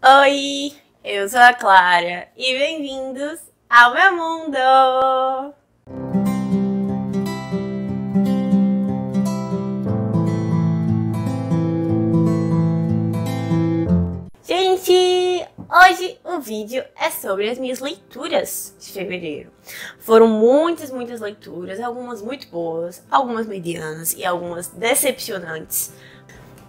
Oi, eu sou a Clara e bem-vindos ao meu mundo! Gente, hoje o vídeo é sobre as minhas leituras de fevereiro. Foram muitas leituras, algumas muito boas, algumas medianas e algumas decepcionantes.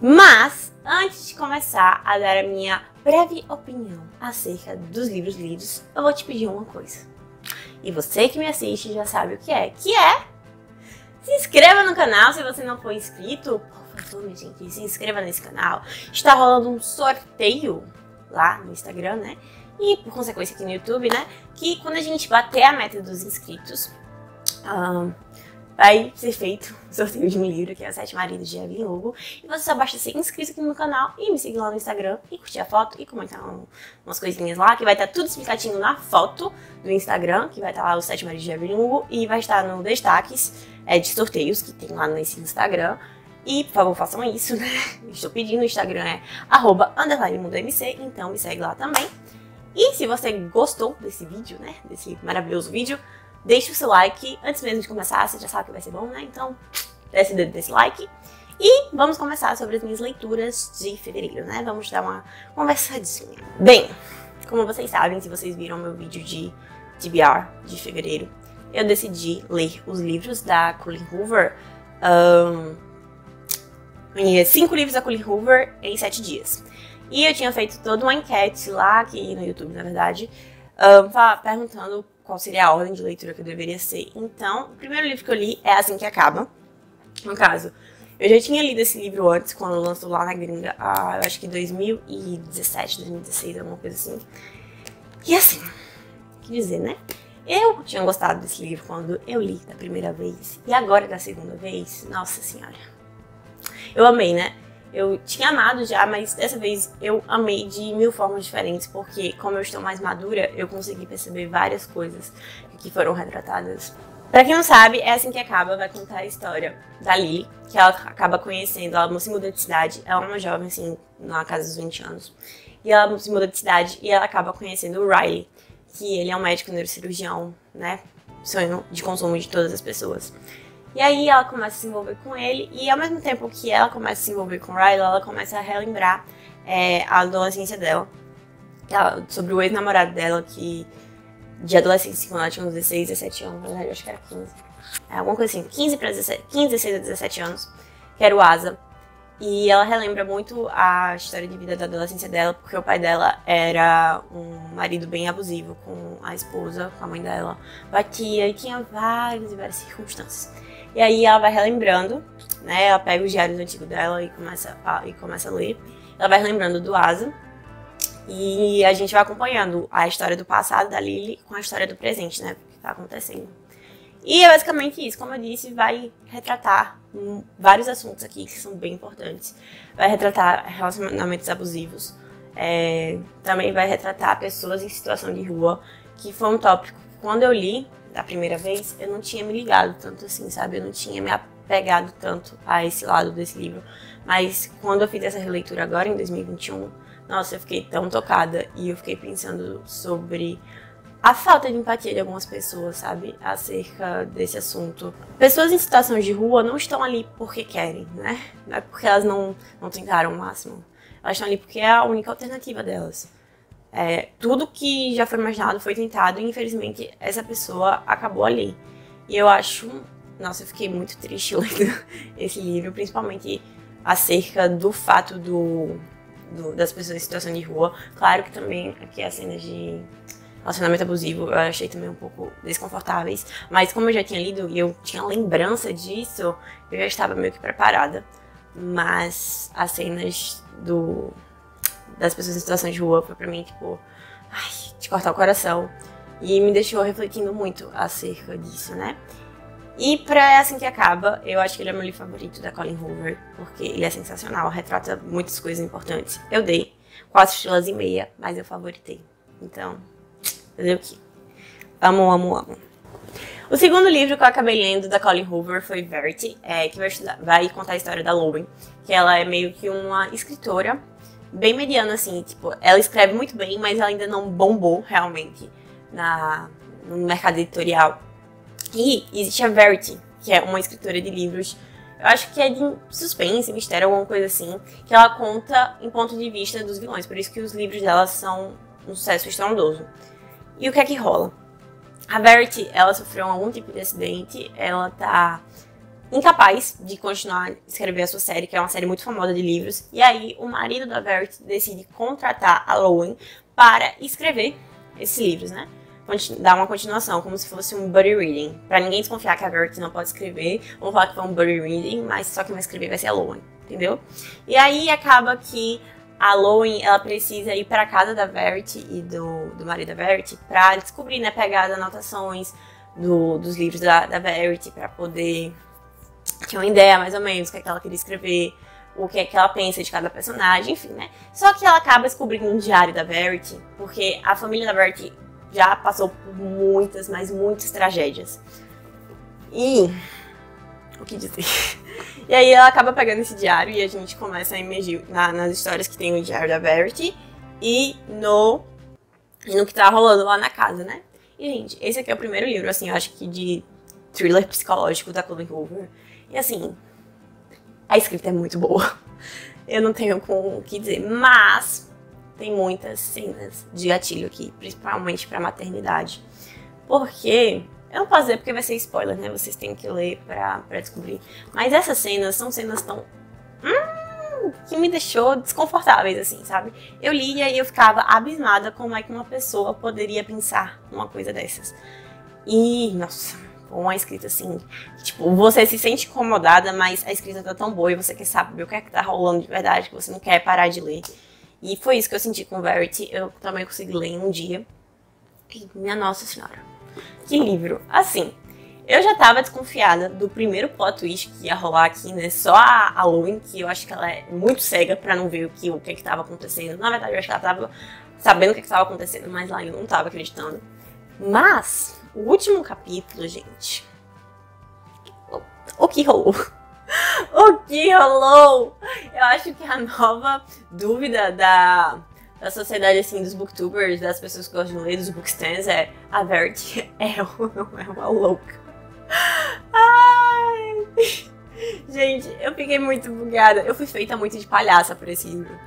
Mas, antes de começar a dar a minha breve opinião acerca dos livros lidos, eu vou te pedir uma coisa. E você que me assiste já sabe o que é. Se inscreva no canal se você não for inscrito. Por favor, minha gente, se inscreva nesse canal. Está rolando um sorteio lá no Instagram, né? E por consequência aqui no YouTube, né? Que quando a gente bater a meta dos inscritos, vai ser feito um sorteio de um livro, que é Os Sete Maridos de Evelyn Hugo. E você só basta ser inscrito aqui no canal e me seguir lá no Instagram e curtir a foto e comentar umas coisinhas lá, que vai estar tudo explicadinho na foto do Instagram, que vai estar lá Os Sete Maridos de Evelyn Hugo, e vai estar no destaques de sorteios que tem lá nesse Instagram. E, por favor, façam isso, né? Estou pedindo, o Instagram é @_mundomc, então me segue lá também. E se você gostou desse vídeo, né? Desse maravilhoso vídeo, deixe o seu like. Antes mesmo de começar, você já sabe que vai ser bom, né? Então, desce o dedo desse like. E vamos começar sobre as minhas leituras de fevereiro, né? Vamos dar uma conversadinha. Bem, como vocês sabem, se vocês viram meu vídeo de TBR de fevereiro, eu decidi ler os livros da Colleen Hoover, 5 livros da Colleen Hoover em 7 dias. E eu tinha feito toda uma enquete lá, aqui no YouTube, na verdade, perguntando qual seria a ordem de leitura que eu deveria ser. Então, o primeiro livro que eu li é Assim que Acaba. No caso, eu já tinha lido esse livro antes, quando lançou lá na gringa, eu acho que 2017, 2016, alguma coisa assim. E assim, que dizer, né? Eu tinha gostado desse livro quando eu li da primeira vez. E agora da segunda vez, nossa senhora. Eu amei, né? Eu tinha amado já, mas dessa vez eu amei de 1000 formas diferentes, porque como eu estou mais madura, eu consegui perceber várias coisas que foram retratadas. Pra quem não sabe, É Assim que Acaba vai contar a história da Lily, que ela acaba conhecendo, ela se muda de cidade, ela é uma jovem, assim, na casa dos 20 anos, e ela se muda de cidade e ela acaba conhecendo o Riley, que ele é um médico neurocirurgião, né? Sonho de consumo de todas as pessoas. E aí ela começa a se envolver com ele, e ao mesmo tempo que ela começa a se envolver com o Riley, ela começa a relembrar a adolescência dela, sobre o ex-namorado dela, que de adolescência, quando ela tinha uns 16, 17 anos, na verdade eu acho que era 15. Alguma coisa assim, 15, 16 a 17 anos, que era o Asa. E ela relembra muito a história de vida da adolescência dela, porque o pai dela era um marido bem abusivo com a esposa, com a mãe dela. Batia e tinha várias circunstâncias. E aí ela vai relembrando, né? Ela pega os diários antigos dela e começa a ler. Ela vai relembrando do Asa. E a gente vai acompanhando a história do passado da Lily com a história do presente, né? O que tá acontecendo. E é basicamente isso, como eu disse, vai retratar vários assuntos aqui que são bem importantes. Vai retratar relacionamentos abusivos. Também vai retratar pessoas em situação de rua, que foi um tópico. Quando eu li da primeira vez, eu não tinha me ligado tanto assim, sabe? Eu não tinha me apegado tanto a esse lado desse livro. Mas quando eu fiz essa releitura agora, em 2021, nossa, eu fiquei tão tocada. E eu fiquei pensando sobre a falta de empatia de algumas pessoas, sabe? Acerca desse assunto. Pessoas em situação de rua não estão ali porque querem, né? Não é porque elas não tentaram o máximo. Elas estão ali porque é a única alternativa delas. Tudo que já foi imaginado foi tentado e infelizmente essa pessoa acabou ali. E eu acho... Nossa, eu fiquei muito triste lendo esse livro, principalmente acerca do fato das pessoas em situação de rua. Claro que também aqui as cenas de relacionamento abusivo eu achei também um pouco desconfortáveis, mas como eu já tinha lido e eu tinha lembrança disso, eu já estava meio que preparada. Mas as cenas das pessoas em situação de rua foi pra mim, tipo, de cortar o coração. E me deixou refletindo muito acerca disso, né? E pra Assim que Acaba, eu acho que ele é o meu livro favorito da Colleen Hoover, porque ele é sensacional, retrata muitas coisas importantes. Eu dei 4 estrelas e meia, mas eu favoritei. Então, fazer o quê? Amo, amo, amo. O segundo livro que eu acabei lendo da Colleen Hoover foi Verity, que vai contar a história da Lowen, que ela é meio que uma escritora bem mediana, assim, tipo, ela escreve muito bem, mas ela ainda não bombou realmente no mercado editorial. E existe a Verity, que é uma escritora de livros, eu acho que é de suspense, mistério, alguma coisa assim, que ela conta em ponto de vista dos vilões, por isso que os livros dela são um sucesso estrondoso. E o que é que rola? A Verity, ela sofreu algum tipo de acidente, ela tá incapaz de continuar a escrever a sua série, que é uma série muito famosa de livros, e aí o marido da Verity decide contratar a Lowen para escrever esses livros, né? Dar uma continuação, como se fosse um buddy reading. Pra ninguém desconfiar que a Verity não pode escrever, vamos falar que foi um buddy reading, mas só quem vai escrever vai ser a Lowen, entendeu? E aí acaba que a Lowen, ela precisa ir pra casa da Verity e do marido da Verity pra descobrir, né, pegar as anotações dos livros da Verity pra poder ter uma ideia, mais ou menos, o que é que ela queria escrever, o que é que ela pensa de cada personagem, enfim, né? Só que ela acaba descobrindo um diário da Verity, porque a família da Verity já passou por muitas, mas muitas tragédias. E... o que dizer? E aí ela acaba pegando esse diário e a gente começa a emergir nas histórias que tem no diário da Verity e no que tá rolando lá na casa, né? E, gente, esse aqui é o primeiro livro, assim, eu acho que de thriller psicológico da Colleen Hoover. E, assim, a escrita é muito boa. Eu não tenho o que dizer, mas tem muitas cenas de gatilho aqui, principalmente pra maternidade. Porque, eu não posso dizer porque vai ser spoiler, né? Vocês têm que ler pra descobrir. Mas essas cenas são cenas tão... que me deixou desconfortáveis, assim, sabe? Eu lia e eu ficava abismada como é que uma pessoa poderia pensar uma coisa dessas. E, nossa, uma escrita assim, tipo, você se sente incomodada, mas a escrita tá tão boa e você quer saber o que é que tá rolando de verdade, que você não quer parar de ler. E foi isso que eu senti com Verity, eu também consegui ler em um dia. E, minha nossa senhora, que livro! Assim, eu já tava desconfiada do primeiro plot twist que ia rolar aqui, né? Só a Lowen, que eu acho que ela é muito cega pra não ver o que é que tava acontecendo. Na verdade, eu acho que ela tava sabendo o que tava acontecendo, mas lá eu não tava acreditando. Mas, o último capítulo, gente... O que rolou? O que rolou? Eu acho que a nova dúvida da sociedade, assim, dos booktubers, das pessoas que gostam de ler, dos bookstans, é a Verity é ou não é uma louca? Ai! Gente, eu fiquei muito bugada. Eu fui feita muito de palhaça por esse livro.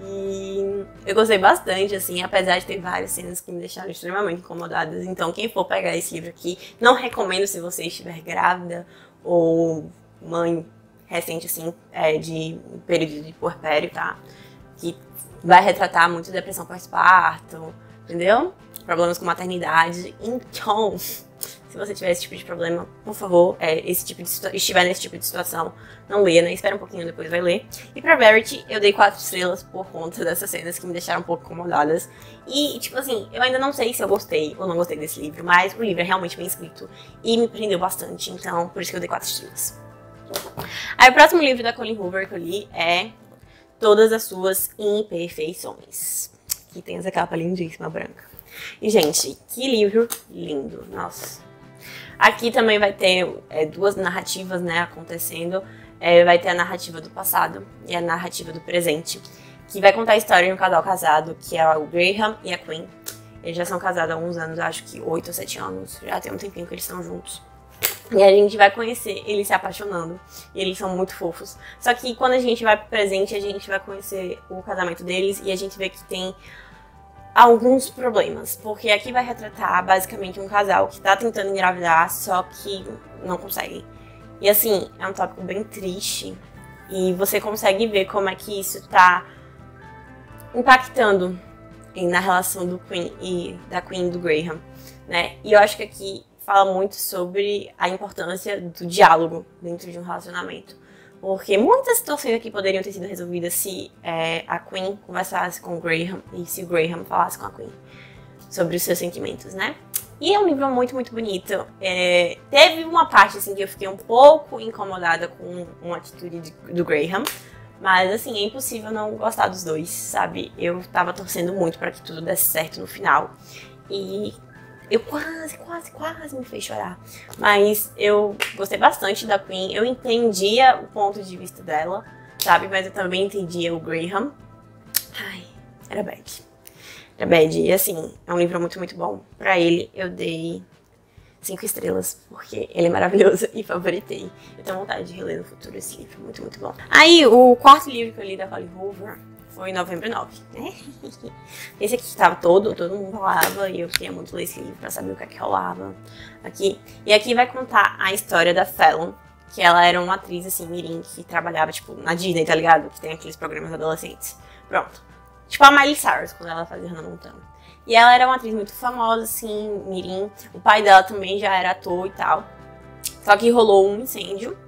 E eu gostei bastante, assim, apesar de ter várias cenas que me deixaram extremamente incomodadas. Então, quem for pegar esse livro aqui, não recomendo se você estiver grávida ou mãe recente, assim, de período de puerpério, tá? Que vai retratar muito depressão pós-parto, entendeu? Problemas com maternidade. Então, se você tiver esse tipo de problema, por favor, estiver nesse tipo de situação, não leia, né? Espera um pouquinho, depois vai ler. E pra Verity, eu dei 4 estrelas por conta dessas cenas que me deixaram um pouco incomodadas. E, tipo assim, eu ainda não sei se eu gostei ou não gostei desse livro, mas o livro é realmente bem escrito e me prendeu bastante, então por isso que eu dei 4 estrelas. Aí o próximo livro da Colleen Hoover que eu li é Todas as Suas Imperfeições, que tem essa capa lindíssima branca. E, gente, que livro lindo, nossa. Aqui também vai ter duas narrativas, né, acontecendo. Vai ter a narrativa do passado e a narrativa do presente, que vai contar a história de um casal casado, que é o Graham e a Queen. Eles já são casados há alguns anos, acho que 8 ou 7 anos, já tem um tempinho que eles estão juntos. E a gente vai conhecer eles se apaixonando, e eles são muito fofos. Só que quando a gente vai pro presente, a gente vai conhecer o casamento deles e a gente vê que tem alguns problemas, porque aqui vai retratar basicamente um casal que tá tentando engravidar, só que não consegue. E assim, é um tópico bem triste, e você consegue ver como é que isso tá impactando na relação da Queen e do Graham, né? E eu acho que aqui fala muito sobre a importância do diálogo dentro de um relacionamento. Porque muitas situações aqui poderiam ter sido resolvidas se a Queen conversasse com o Graham e se o Graham falasse com a Queen sobre os seus sentimentos, né? E é um livro muito, muito bonito. Teve uma parte assim que eu fiquei um pouco incomodada com uma atitude do Graham, mas assim, é impossível não gostar dos dois, sabe? Eu tava torcendo muito para que tudo desse certo no final. E eu quase me fez chorar. Mas eu gostei bastante da Queen. Eu entendia o ponto de vista dela, sabe? Mas eu também entendia o Graham. Ai, era bad. Era bad. E assim, é um livro muito, muito bom. Pra ele, eu dei 5 estrelas, porque ele é maravilhoso e favoritei. Eu tenho vontade de reler no futuro esse livro, muito, muito bom. Aí, o quarto livro que eu li da Colleen Hoover foi Novembro 9, né? Esse aqui tava todo mundo falava, e eu queria muito ler esse livro pra saber o que é que rolava aqui. E aqui vai contar a história da Fallon, que ela era uma atriz, assim, mirim, que trabalhava, tipo, na Disney, tá ligado? Que tem aqueles programas adolescentes. Pronto. Tipo a Miley Cyrus, quando ela fazia Hannah Montana. E ela era uma atriz muito famosa, assim, mirim. O pai dela também já era ator e tal. Só que rolou um incêndio.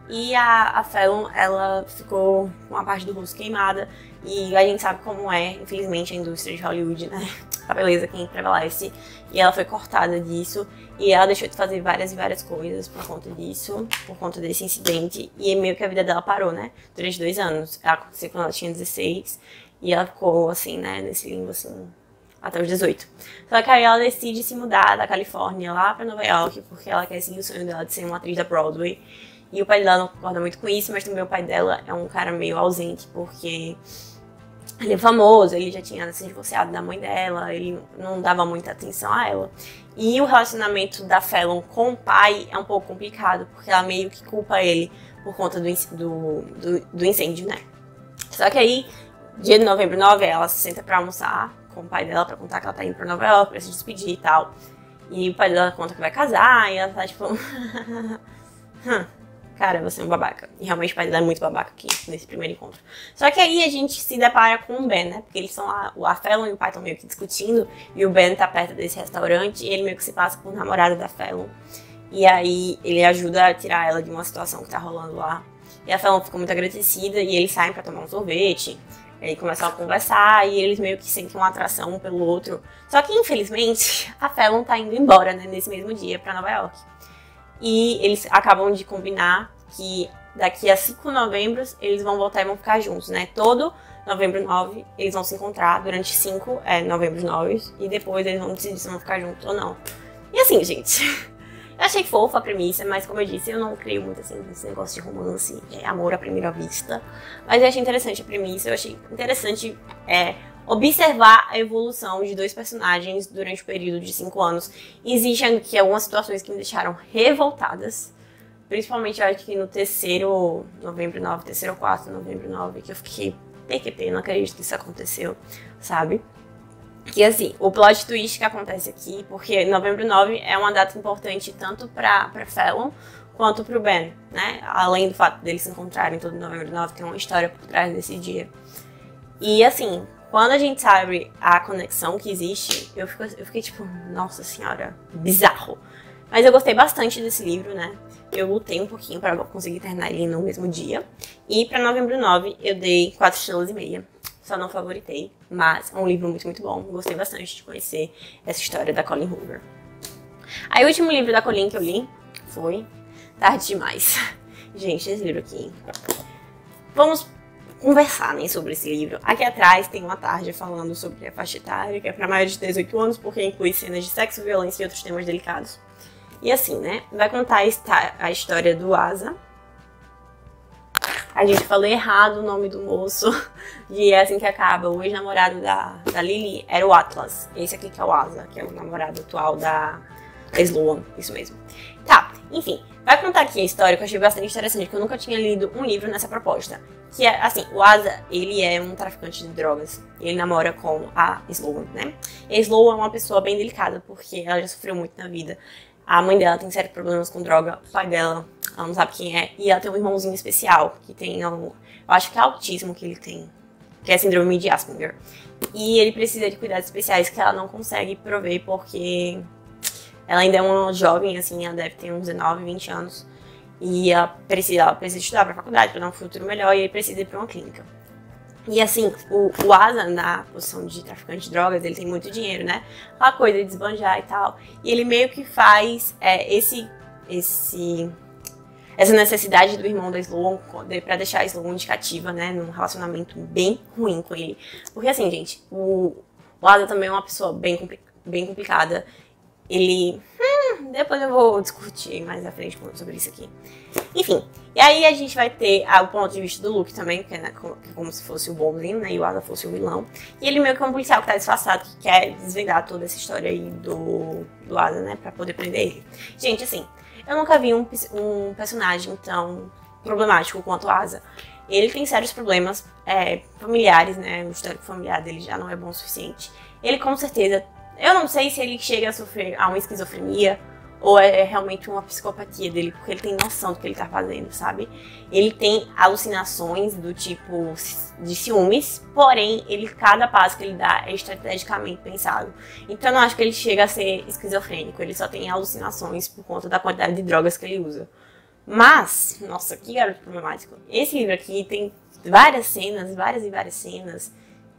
E a Fallon, ela ficou com a parte do rosto queimada. E a gente sabe como é, infelizmente, a indústria de Hollywood, né? A beleza quem prevalece. E ela foi cortada disso. E ela deixou de fazer várias e várias coisas por conta disso. Por conta desse incidente. E meio que a vida dela parou, né? Durante 2 anos. Ela aconteceu quando ela tinha 16. E ela ficou, assim, né? Nesse limbo, assim, até os 18. Só que aí ela decide se mudar da Califórnia lá pra Nova York, porque ela quer seguir o sonho dela de ser uma atriz da Broadway. E o pai dela não concorda muito com isso, mas também o pai dela é um cara meio ausente, porque ele é famoso, ele já tinha se divorciado da mãe dela, ele não dava muita atenção a ela. E o relacionamento da Fallon com o pai é um pouco complicado, porque ela meio que culpa ele por conta do incêndio, né? Só que aí, dia de Novembro 9, ela se senta pra almoçar com o pai dela pra contar que ela tá indo pra Nova York, pra se despedir e tal. E o pai dela conta que vai casar, e ela tá tipo... Cara, você é um babaca. E realmente o pai dela é muito babaca aqui, nesse primeiro encontro. Só que aí a gente se depara com o Ben, né? Porque eles estão lá, a Fallon e o pai estão meio que discutindo, e o Ben tá perto desse restaurante, e ele meio que se passa por namorada da Fallon. E aí ele ajuda a tirar ela de uma situação que tá rolando lá. E a Fallon ficou muito agradecida, e eles saem pra tomar um sorvete. E aí começam a conversar e eles meio que sentem uma atração um pelo outro. Só que, infelizmente, a Fallon tá indo embora, né, nesse mesmo dia pra Nova York. E eles acabam de combinar que daqui a 5 novembros eles vão voltar e vão ficar juntos, né? Todo novembro 9 eles vão se encontrar durante 5 novembros 9 e depois eles vão decidir se vão ficar juntos ou não. E assim, gente... Eu achei fofa a premissa, mas como eu disse, eu não creio muito assim nesse negócio de romance, amor à primeira vista. Mas eu achei interessante a premissa, eu achei interessante observar a evolução de 2 personagens durante o período de 5 anos. Existem aqui algumas situações que me deixaram revoltadas, principalmente eu acho que no terceiro novembro 9, terceiro ou quarto novembro 9, que eu fiquei PQP, não acredito que isso aconteceu, sabe? Que assim, o plot twist que acontece aqui, porque novembro 9 é uma data importante tanto pra Fallon quanto pro Ben, né? Além do fato deles se encontrarem todo novembro 9, tem uma história por trás desse dia. E assim, quando a gente sabe a conexão que existe, eu fiquei tipo, nossa senhora, bizarro. Mas eu gostei bastante desse livro, né? Eu lutei um pouquinho pra conseguir terminar ele no mesmo dia. E pra novembro 9 eu dei 4 estrelas e meia. Só não favoritei, mas é um livro muito, muito bom. Gostei bastante de conhecer essa história da Colleen Hoover. Aí o último livro da Colleen que eu li foi Tarde Demais. Gente, esse livro aqui... Vamos conversar, né, sobre esse livro. Aqui atrás tem uma tarde falando sobre a faixa etária, que é para maiores de 18 anos, porque inclui cenas de sexo, violência e outros temas delicados. E assim, né, vai contar a história do Asa. A gente falou errado o nome do moço, e é assim que acaba. O ex-namorado da Lily era o Atlas. Esse aqui que é o Asa, que é o namorado atual da Sloan, isso mesmo. Tá, enfim, vai contar aqui a história que eu achei bastante interessante, porque eu nunca tinha lido um livro nessa proposta. Que é, assim, o Asa, ele é um traficante de drogas, ele namora com a Sloan, né? E a Sloan é uma pessoa bem delicada, porque ela já sofreu muito na vida. A mãe dela tem sérios problemas com droga, o pai dela, ela não sabe quem é, e ela tem um irmãozinho especial, que tem, eu acho que é autismo que ele tem, que é síndrome de Asperger. E ele precisa de cuidados especiais que ela não consegue prover, porque ela ainda é uma jovem, assim, ela deve ter uns 19, 20 anos, e ela precisa estudar pra faculdade, pra dar um futuro melhor, e ele precisa ir pra uma clínica. E assim, o Asa, na posição de traficante de drogas, ele tem muito dinheiro, né? Aquela coisa de desbanjar e tal. E ele meio que faz essa necessidade do irmão da Sloan pra deixar a Sloan indicativa, né? Num relacionamento bem ruim com ele. Porque assim, gente, o Asa também é uma pessoa bem complicada. Ele Depois eu vou discutir mais à frente sobre isso aqui. Enfim, e aí a gente vai ter o ponto de vista do Luke também, que é como se fosse o bonzinho, né? E o Asa fosse o vilão. E ele meio que é um policial que tá disfarçado, que quer desvendar toda essa história aí do Asa, né? Pra poder prender ele. Gente, assim, eu nunca vi um personagem tão problemático quanto o Asa. Ele tem sérios problemas familiares, né? O histórico familiar dele já não é bom o suficiente. Ele com certeza... Eu não sei se ele chega a sofrer uma esquizofrenia ou é realmente uma psicopatia dele, porque ele tem noção do que ele tá fazendo, sabe? Ele tem alucinações do tipo de ciúmes, porém, cada passo que ele dá é estrategicamente pensado. Então eu não acho que ele chega a ser esquizofrênico, ele só tem alucinações por conta da quantidade de drogas que ele usa. Mas, nossa, que garoto problemático. Esse livro aqui tem várias cenas, várias e várias cenas,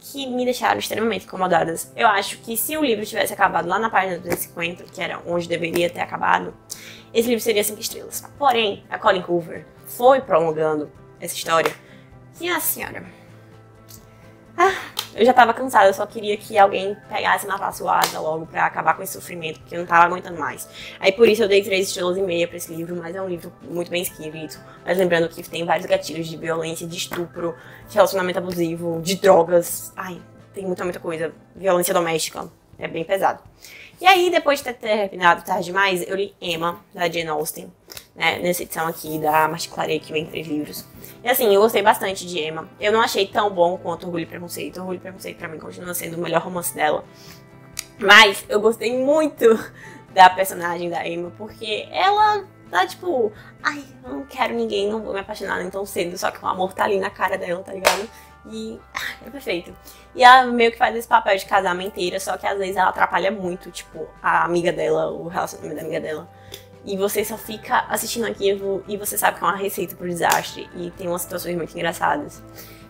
que me deixaram extremamente incomodadas. Eu acho que se o livro tivesse acabado lá na página 250, que era onde deveria ter acabado, esse livro seria 5 estrelas. Porém, a Colleen Hoover foi prolongando essa história. E a senhora... eu já tava cansada, eu só queria que alguém pegasse e matasse o Asa logo pra acabar com esse sofrimento, porque eu não tava aguentando mais. Aí por isso eu dei 3 estrelas e meia pra esse livro, mas é um livro muito bem escrito. Mas lembrando que tem vários gatilhos de violência, de estupro, de relacionamento abusivo, de drogas. Ai, tem muita coisa. Violência doméstica, é bem pesado. E aí, depois de ter terminado Tarde Demais, eu li Emma, da Jane Austen, né, nessa edição aqui da Martin Claret, que vem em 3 livros. E assim, eu gostei bastante de Emma. Eu não achei tão bom quanto Orgulho e Preconceito. Orgulho e Preconceito pra mim continua sendo o melhor romance dela. Mas eu gostei muito da personagem da Emma, porque ela tá tipo... Ai, eu não quero ninguém, não vou me apaixonar nem tão cedo. Só que o amor tá ali na cara dela, tá ligado? E é perfeito. E ela meio que faz esse papel de casamenteira, só que às vezes ela atrapalha muito, tipo, a amiga dela, o relacionamento da amiga dela. E você só fica assistindo aquilo e você sabe que é uma receita pro desastre. E tem umas situações muito engraçadas.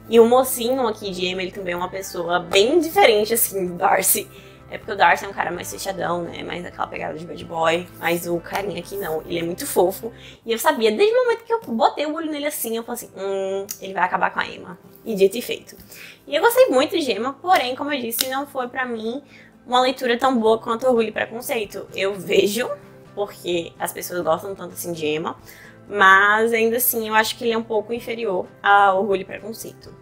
E o mocinho aqui de Emma, ele também é uma pessoa bem diferente, assim, do Darcy. É porque o Darcy é um cara mais fechadão, né? Mais aquela pegada de bad boy. Mas o carinha aqui não. Ele é muito fofo. E eu sabia, desde o momento que eu botei o olho nele assim, eu falei assim, ele vai acabar com a Emma. E dito e feito. E eu gostei muito de Emma, porém, como eu disse, não foi pra mim uma leitura tão boa quanto Orgulho e Preconceito. Eu vejo, porque as pessoas gostam tanto assim de Emma, mas ainda assim eu acho que ele é um pouco inferior a Orgulho e Preconceito.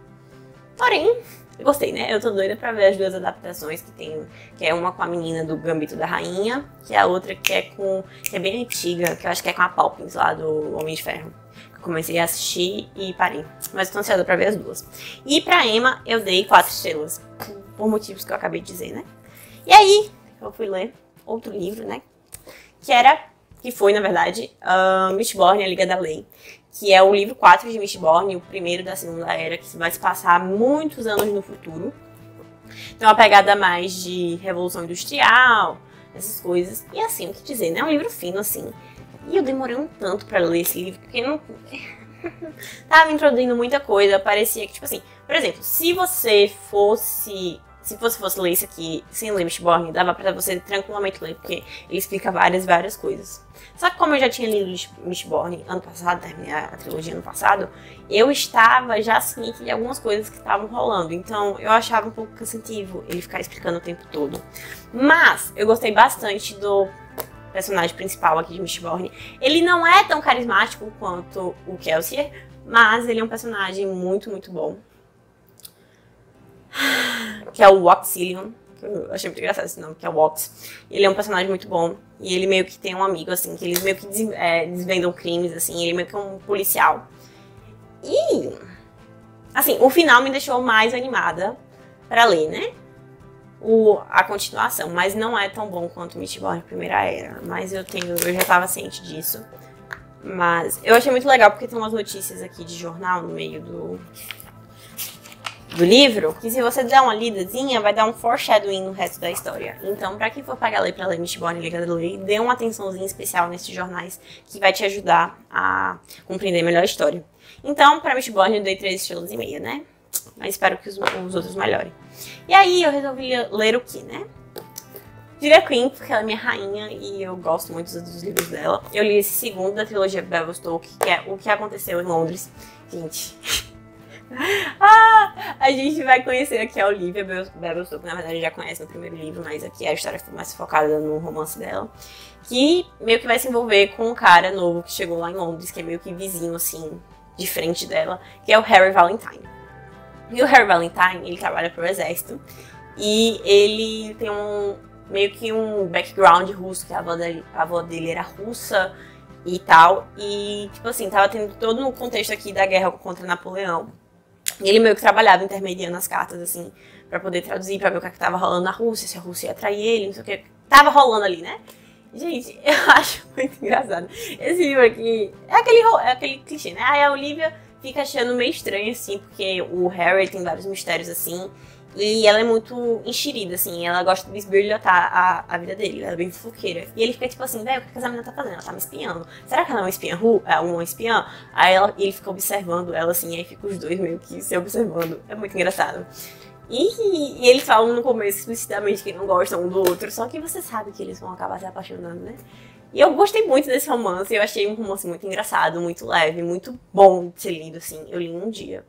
Porém, eu gostei, né? Eu tô doida pra ver as 2 adaptações que tem, que é uma com a menina do Gambito da Rainha, que é a outra que é bem antiga, que eu acho que é com a Palpins lá do Homem de Ferro. Comecei a assistir e parei, mas tô ansiosa pra ver as 2. E pra Emma eu dei 4 estrelas, por motivos que eu acabei de dizer, né? E aí, eu fui ler outro livro, né? Que foi, na verdade, Mistborn, A Liga da Lei, que é o livro 4 de Mistborn, o primeiro da Segunda Era, que vai se passar muitos anos no futuro. Tem uma pegada mais de Revolução Industrial, essas coisas. E assim, o que dizer, né? É um livro fino, assim. E eu demorei um tanto pra ler esse livro, porque não... tava me introduzindo muita coisa, parecia que, tipo assim... Por exemplo, se você fosse ler isso aqui sem ler Mistborn, dava pra você tranquilamente ler, porque ele explica várias coisas. Só que como eu já tinha lido Mistborn ano passado, terminei a trilogia ano passado, eu estava já ciente de algumas coisas que estavam rolando. Então eu achava um pouco cansativo ele ficar explicando o tempo todo. Mas eu gostei bastante do personagem principal aqui de Mistborn. Ele não é tão carismático quanto o Kelsier, mas ele é um personagem muito bom. Que é o Waxilion. Eu achei muito engraçado esse nome, que é o Wax. Ele é um personagem muito bom. E ele meio que tem um amigo, assim, que eles meio que desvendam crimes, assim. Ele meio que é um policial. E... assim, o final me deixou mais animada pra ler, né? A continuação. Mas não é tão bom quanto Mistborn Primeira Era. Mas eu já tava ciente disso. Mas eu achei muito legal porque tem umas notícias aqui de jornal no meio do livro, que se você der uma lidazinha, vai dar um foreshadowing no resto da história. Então, pra quem for pagar ler pra ler Mistborn e Liga da Lei, dê uma atençãozinha especial nesses jornais, que vai te ajudar a compreender melhor a história. Então, pra Mistborn eu dei 3 estrelas e meia, né? Mas espero que os outros melhorem. E aí, eu resolvi ler o que, né? Julia Quinn, porque ela é minha rainha e eu gosto muito dos livros dela. Eu li esse segundo da trilogia Bevelstoke, que é O que Aconteceu em Londres. Gente... A gente vai conhecer aqui a Olivia Babelstow, que na verdade já conhece no primeiro livro, mas aqui a história foi mais focada no romance dela. Que meio que vai se envolver com um cara novo que chegou lá em Londres, que é meio que vizinho, assim, de frente dela, que é o Harry Valentine. E o Harry Valentine, ele trabalha pro exército, e ele tem meio que um background russo, que a avó dele era russa e tal, e, tipo assim, tava tendo todo um contexto aqui da guerra contra Napoleão. E ele meio que trabalhava intermediando as cartas, assim, pra poder traduzir, pra ver o que tava rolando na Rússia, se a Rússia ia trair ele, não sei o que. Tava rolando ali, né? Gente, eu acho muito engraçado. Esse livro aqui é aquele clichê, né? Aí a Olivia fica achando meio estranho, assim, porque o Harry tem vários mistérios, assim, e ela é muito enxerida, assim, ela gosta de esbirrilhotar a vida dele, ela é bem fofoqueira. E ele fica tipo assim, velho, o que essa menina tá fazendo? Ela tá me espiando. Será que ela é uma espiã? Uma espiã? Aí ele fica observando ela, assim, aí fica os dois meio que se observando. É muito engraçado. E eles falam no começo explicitamente que não gostam um do outro, só que você sabe que eles vão acabar se apaixonando, né? E eu gostei muito desse romance, eu achei um romance muito engraçado, muito leve, muito bom de ser lido, assim. Eu li em um dia.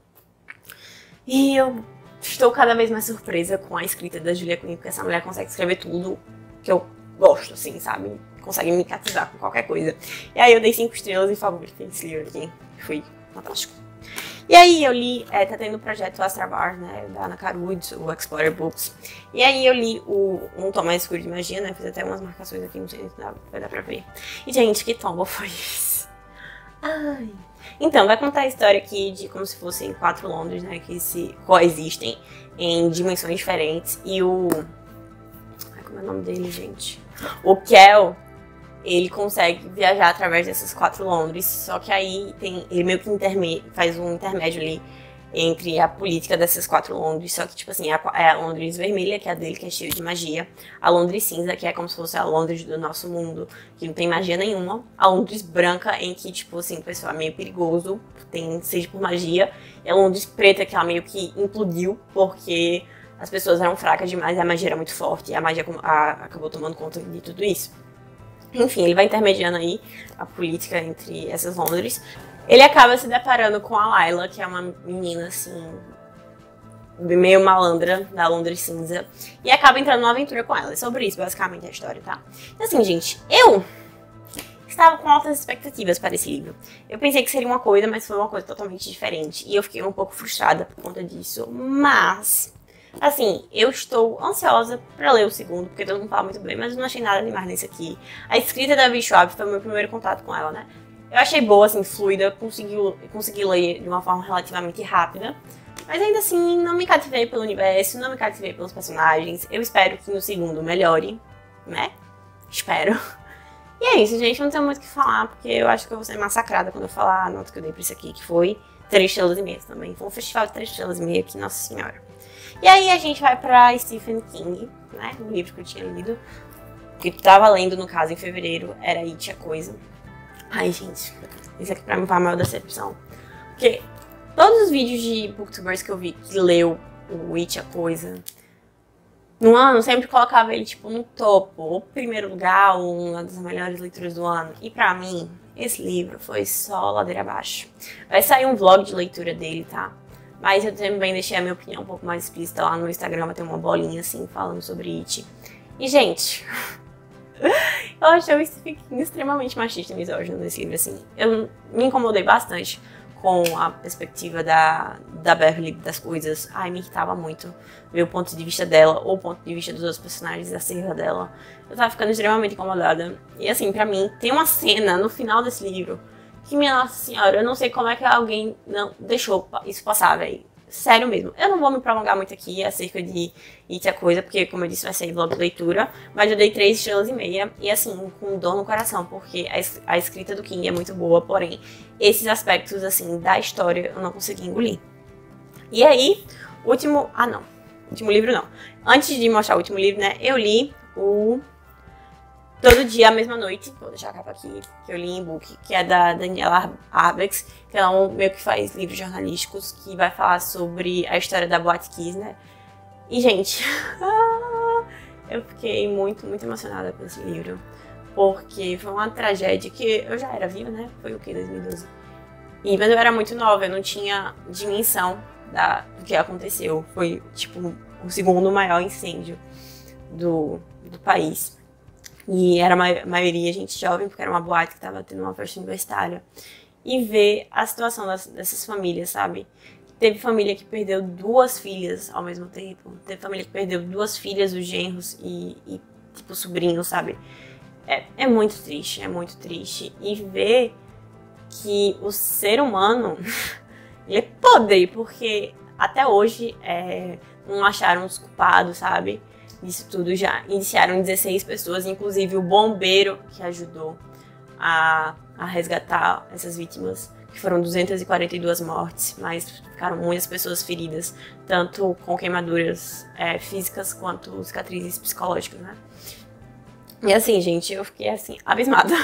E eu estou cada vez mais surpresa com a escrita da Julia Quinn, porque essa mulher consegue escrever tudo que eu gosto, assim, sabe? Consegue me cativar com qualquer coisa. E aí eu dei 5 estrelas e favoritei esse livro aqui. Foi fantástico. E aí eu li, tá tendo o projeto Astravar, né, da Ana Carud, o Explorer Books. E aí eu li um tom mais escuro de magia, né, fiz até umas marcações aqui, não sei se vai dar pra ver. E gente, que tombo foi esse? Ai... Então, vai contar a história aqui de como se fossem 4 Londres, né, que se coexistem em dimensões diferentes. E como é o nome dele, gente? O Kel, ele consegue viajar através dessas 4 Londres, só que aí ele meio que faz um intermédio ali entre a política dessas 4 Londres, só que, tipo assim, a Londres vermelha, que é a dele, que é cheia de magia, a Londres cinza, que é como se fosse a Londres do nosso mundo, que não tem magia nenhuma, a Londres branca, em que, tipo assim, o pessoal é meio perigoso, tem sede por magia, e a Londres preta, que ela meio que implodiu, porque as pessoas eram fracas demais e a magia era muito forte, e a magia acabou tomando conta de tudo isso. Enfim, ele vai intermediando aí a política entre essas Londres. Ele acaba se deparando com a Layla, que é uma menina, assim, meio malandra, da Londres cinza, e acaba entrando numa aventura com ela. É sobre isso, basicamente, a história, tá? Então, assim, gente, eu estava com altas expectativas para esse livro. Eu pensei que seria uma coisa, mas foi uma coisa totalmente diferente. E eu fiquei um pouco frustrada por conta disso, mas... Assim, eu estou ansiosa pra ler o segundo, porque todo mundo fala muito bem, mas eu não achei nada demais nesse aqui. A escrita da Vi Schwab foi o meu primeiro contato com ela, né? Eu achei boa, assim, fluida, consegui ler de uma forma relativamente rápida. Mas ainda assim, não me cativei pelo universo, não me cativei pelos personagens. Eu espero que no segundo melhore, né? Espero. E é isso, gente, não tenho muito o que falar, porque eu acho que eu vou ser massacrada quando eu falar a nota que eu dei pra isso aqui, que foi 3 estrelas e meia também. Foi um festival de 3 estrelas e meia aqui, nossa senhora. E aí a gente vai pra Stephen King, né, um livro que eu tinha lido, que eu tava lendo, no caso, em fevereiro, era It, a Coisa. Ai, gente, isso aqui pra mim foi a maior decepção. Porque todos os vídeos de booktubers que eu vi que leu o It, a Coisa, no ano, sempre colocava ele, tipo, no topo, ou primeiro lugar, ou uma das melhores leituras do ano. E pra mim, esse livro foi só ladeira abaixo. Vai sair um vlog de leitura dele, tá? Mas eu também deixei a minha opinião um pouco mais explícita lá no Instagram, vai ter uma bolinha assim, falando sobre It. E, gente, eu achei o Stephen King extremamente machista e misógino nesse livro, assim. Eu me incomodei bastante com a perspectiva da Beverly das coisas. Ai, me irritava muito ver o ponto de vista dela, ou o ponto de vista dos outros personagens, a serra dela. Eu tava ficando extremamente incomodada. E, assim, pra mim, tem uma cena no final desse livro que, minha nossa senhora, eu não sei como é que alguém não deixou isso passar, velho. Sério mesmo. Eu não vou me prolongar muito aqui acerca de It, a Coisa, porque, como eu disse, vai sair vlog de leitura. Mas eu dei 3 estrelas e meia. E, assim, com dor no coração, porque a escrita do King é muito boa. Porém, esses aspectos, assim, da história eu não consegui engolir. E aí, último livro não. Antes de mostrar o último livro, né, eu li o Todo Dia, a Mesma Noite, vou deixar a capa aqui, que eu li em e-book, que é da Daniela Arbex, que ela meio que faz livros jornalísticos, que vai falar sobre a história da Boate Kiss, né? E, gente, eu fiquei muito, muito emocionada com esse livro, porque foi uma tragédia que eu já era viva, né? Foi o que, 2012? Mas eu era muito nova, eu não tinha dimensão do que aconteceu. Foi, tipo, o segundo maior incêndio do país. E era a maioria gente jovem, porque era uma boate que estava tendo uma festa universitária. E ver a situação dessas famílias, sabe? Teve família que perdeu 2 filhas ao mesmo tempo. Teve família que perdeu 2 filhas, os genros e tipo, sobrinhos, sabe? É muito triste, é muito triste. E ver que o ser humano, ele é podre, porque até hoje não acharam os culpados, sabe? Isso tudo já iniciaram 16 pessoas, inclusive o bombeiro que ajudou a resgatar essas vítimas, que foram 242 mortes, mas ficaram muitas pessoas feridas, tanto com queimaduras físicas quanto cicatrizes psicológicas, né? E assim, gente, eu fiquei assim, abismada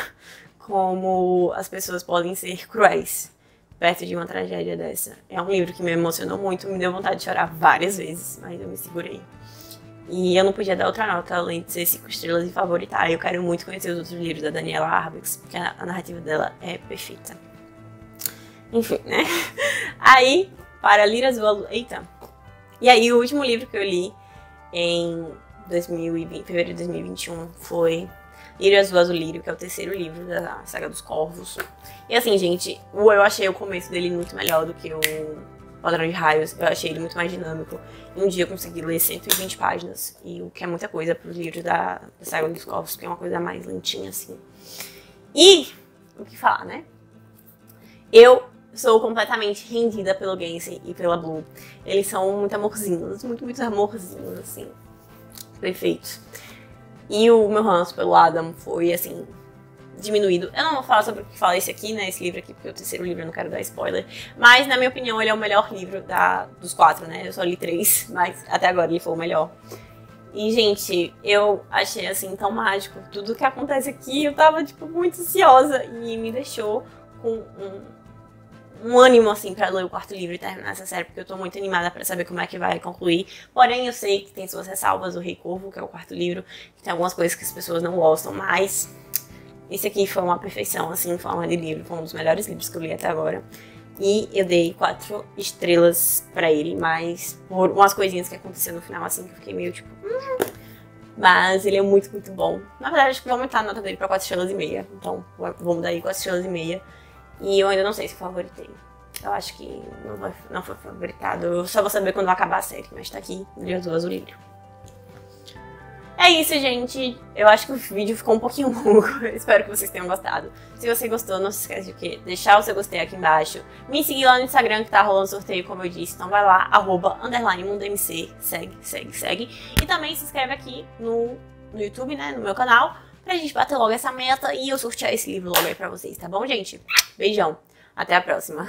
como as pessoas podem ser cruéis perto de uma tragédia dessa. É um livro que me emocionou muito, me deu vontade de chorar várias vezes, mas eu me segurei. E eu não podia dar outra nota, além de ser 5 estrelas e favoritar. Eu quero muito conhecer os outros livros da Daniela Arbus, porque a narrativa dela é perfeita. Enfim, né? Aí, para Lírio Azul... Eita! E aí, o último livro que eu li em fevereiro de 2021 foi Lírio Azul Azulírio, que é o 3º livro da Saga dos Corvos. E assim, gente, eu achei o começo dele muito melhor do que o Padrão de Raios. Eu achei ele muito mais dinâmico. Em um dia eu consegui ler 120 páginas, e o que é muita coisa para os livros da Saga dos Corvos, que é uma coisa mais lentinha, assim. E, o que falar, né? Eu sou completamente rendida pelo Genshin e pela Blue. Eles são muito amorzinhos, muito amorzinhos, assim. Perfeitos. E o meu ranço pelo Adam foi, assim, diminuído. Eu não vou falar sobre o que fala esse aqui, né, esse livro aqui, porque o 3º livro eu não quero dar spoiler. Mas, na minha opinião, ele é o melhor livro dos 4, né? Eu só li 3, mas até agora ele foi o melhor. E, gente, eu achei, assim, tão mágico. Tudo que acontece aqui, eu tava, tipo, muito ansiosa. E me deixou com um ânimo, assim, pra ler o 4º livro e terminar essa série, porque eu tô muito animada pra saber como é que vai concluir. Porém, eu sei que tem suas ressalvas, o Rei Corvo, que é o 4º livro, que tem algumas coisas que as pessoas não gostam, mas esse aqui foi uma perfeição, assim, em forma de livro. Foi um dos melhores livros que eu li até agora. E eu dei 4 estrelas pra ele, mas por umas coisinhas que aconteceram no final, assim, que eu fiquei meio tipo... Mas ele é muito bom. Na verdade, acho que vou aumentar a nota dele pra 4 estrelas e meia. Então, vamos dar aí 4 estrelas e meia. E eu ainda não sei se favoritei. Eu acho que não foi favoritado. Eu só vou saber quando vai acabar a série, mas tá aqui, Lírio Azul Azulírio. É isso, gente. Eu acho que o vídeo ficou um pouquinho longo. Espero que vocês tenham gostado. Se você gostou, não se esquece de quê? Deixar o seu gostei aqui embaixo. Me seguir lá no Instagram, que tá rolando sorteio, como eu disse. Então vai lá, @_mundmc. Segue. E também se inscreve aqui no YouTube, né? No meu canal. Pra gente bater logo essa meta e eu sortear esse livro logo aí pra vocês, tá bom, gente? Beijão. Até a próxima.